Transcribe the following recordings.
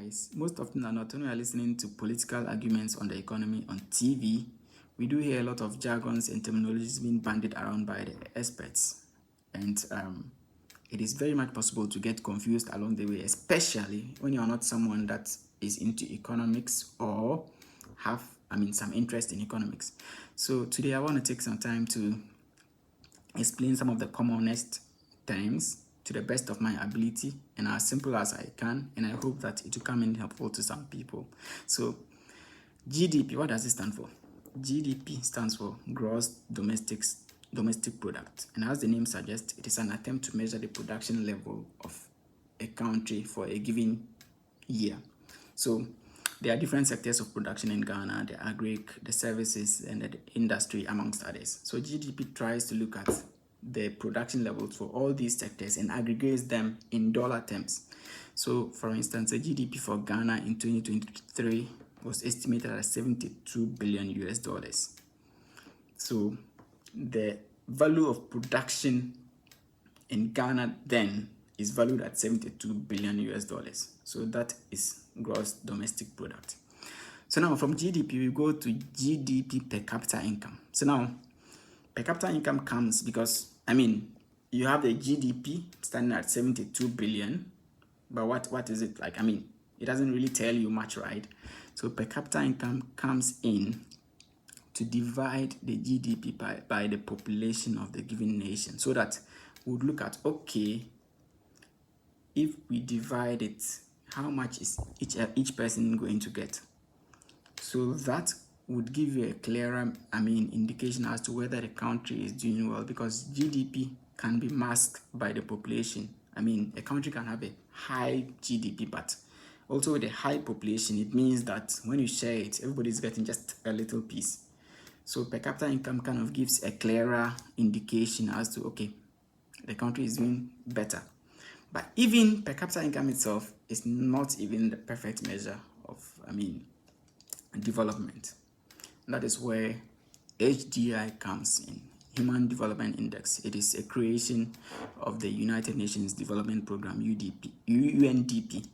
guys. Most often than not, when we are listening to political arguments on the economy on TV, we do hear a lot of jargons and terminologies being bandied around by the experts. And it is very much possible to get confused along the way, especially when you are not someone that is into economics or have, some interest in economics. So today I want to take some time to explain some of the commonest terms to the best of my ability and as simple as I can, and I hope that it will come in helpful to some people. So GDP, what does it stand for? GDP stands for gross domestic product, and as the name suggests, it is an attempt to measure the production level of a country for a given year. So there are different sectors of production in Ghana: the agri, the services, and the industry, amongst others. So GDP tries to look at the production levels for all these sectors and aggregates them in dollar terms. So for instance, the GDP for Ghana in 2023 was estimated at $72 billion US. So the value of production in Ghana then is valued at $72 billion US. So that is gross domestic product. So now from GDP, we go to GDP per capita income. So now per capita income comes because, you have the GDP standing at 72 billion, but what is it like? It doesn't really tell you much, right? So per capita income comes in to divide the GDP by the population of the given nation, so that we would look at, okay, if we divide it, how much is each person going to get? So that would give you a clearer, indication as to whether the country is doing well, because GDP can be masked by the population. A country can have a high GDP, but also with a high population, it means that when you share it, everybody's getting just a little piece. So per capita income kind of gives a clearer indication as to, okay, the country is doing better. But even per capita income itself is not even the perfect measure of, development. That is where HDI comes in, Human Development Index. It is a creation of the United Nations Development Program, UNDP.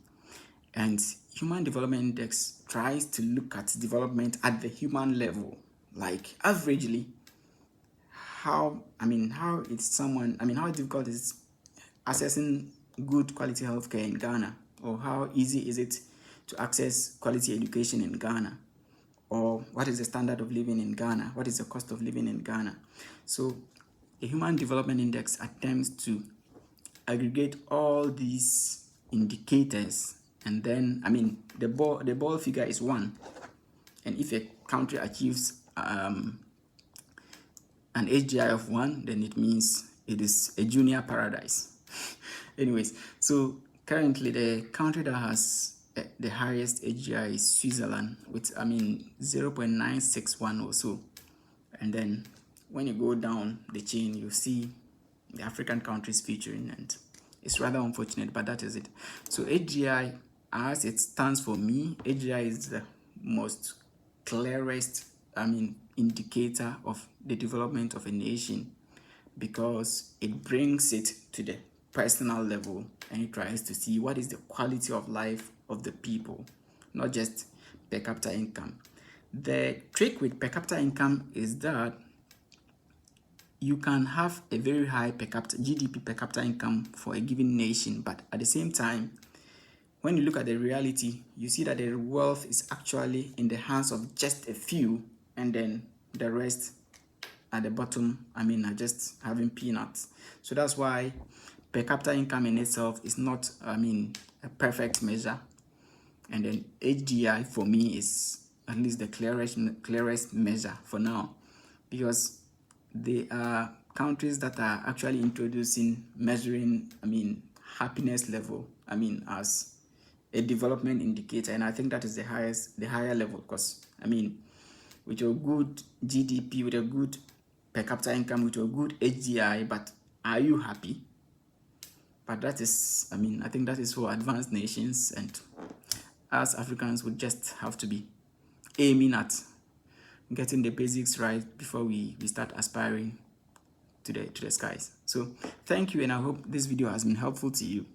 And Human Development Index tries to look at development at the human level, like averagely, how difficult is accessing good quality healthcare in Ghana, or how easy is it to access quality education in Ghana, or what is the standard of living in Ghana, what is the cost of living in Ghana. So the Human Development Index attempts to aggregate all these indicators, and then the ball figure is 1, and if a country achieves an HDI of 1, then it means it is a junior paradise. Anyways, so currently the country that has the highest HDI is Switzerland with 0.961 or so. And then when you go down the chain, you see the African countries featuring, and it's rather unfortunate, but that is it. So HDI, as it stands for me, HDI is the most clearest indicator of the development of a nation, because it brings it to the personal level and it tries to see what is the quality of life of the people, not just per capita income. The trick with per capita income is that you can have a very high GDP per capita income for a given nation, but at the same time, when you look at the reality, you see that the wealth is actually in the hands of just a few, and then the rest at the bottom, are just having peanuts. So that's why per capita income in itself is not, a perfect measure. And then HDI for me is at least the clearest measure for now, because there are countries that are actually introducing measuring, happiness level, as a development indicator, and I think that is the higher level, because with your good GDP, with a good per capita income, with your good HDI, but are you happy? But that is, I think that is for advanced nations, and us Africans would just have to be aiming at getting the basics right before we start aspiring to the skies. So thank you, and I hope this video has been helpful to you.